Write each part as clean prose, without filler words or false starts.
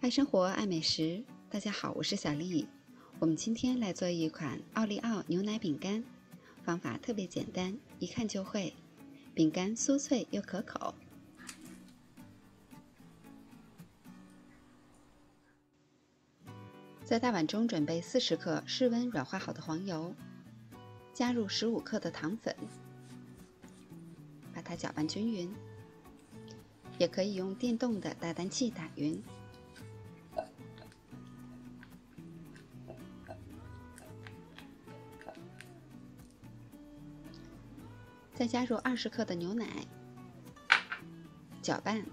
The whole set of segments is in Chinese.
爱生活，爱美食。大家好，我是小丽。我们今天来做一款奥利奥牛奶饼干，方法特别简单，一看就会。饼干酥脆又可口。在大碗中准备40克室温软化好的黄油，加入15克的糖粉，把它搅拌均匀。也可以用电动的打蛋器打匀。再加入20克的牛奶，搅拌。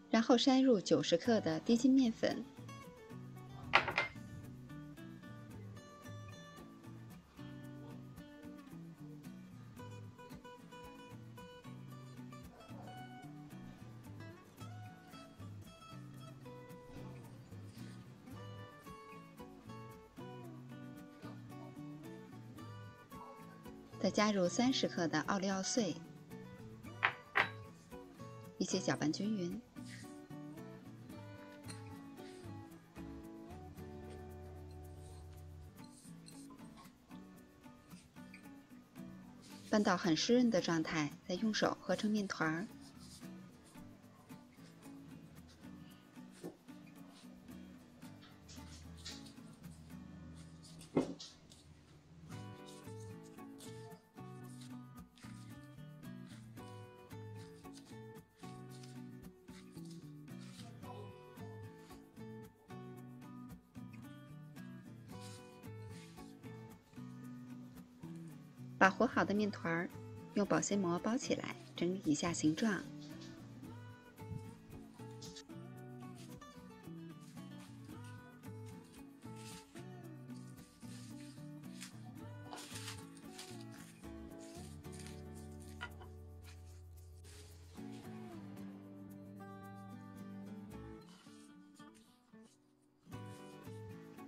然后筛入90克的低筋面粉。再加入30克的奥利奥碎，一起搅拌均匀。拌到很湿润的状态，再用手和成面团。把和好的面团用保鲜膜包起来，整理一下形状。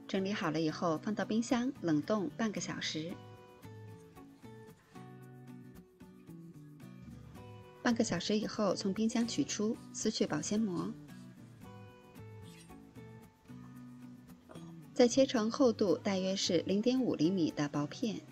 整理好了以后，放到冰箱冷冻半个小时。半个小时以后，从冰箱取出，撕去保鲜膜，再切成厚度大约是0.5厘米的薄片。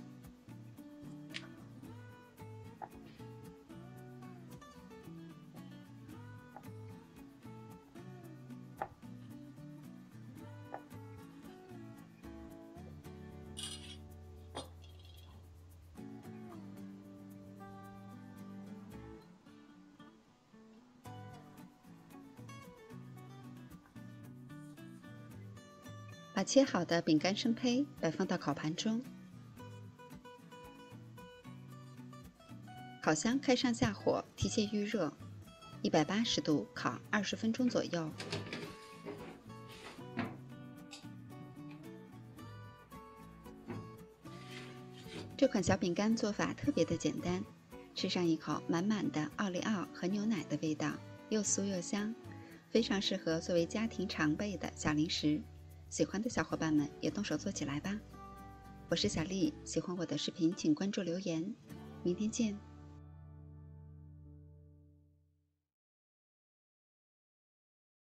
把切好的饼干生胚摆放到烤盘中，烤箱开上下火，提前预热，180度烤20分钟左右。这款小饼干做法特别的简单，吃上一口满满的奥利奥和牛奶的味道，又酥又香，非常适合作为家庭常备的小零食。喜欢的小伙伴们也动手做起来吧！我是小丽，喜欢我的视频请关注留言，明天见。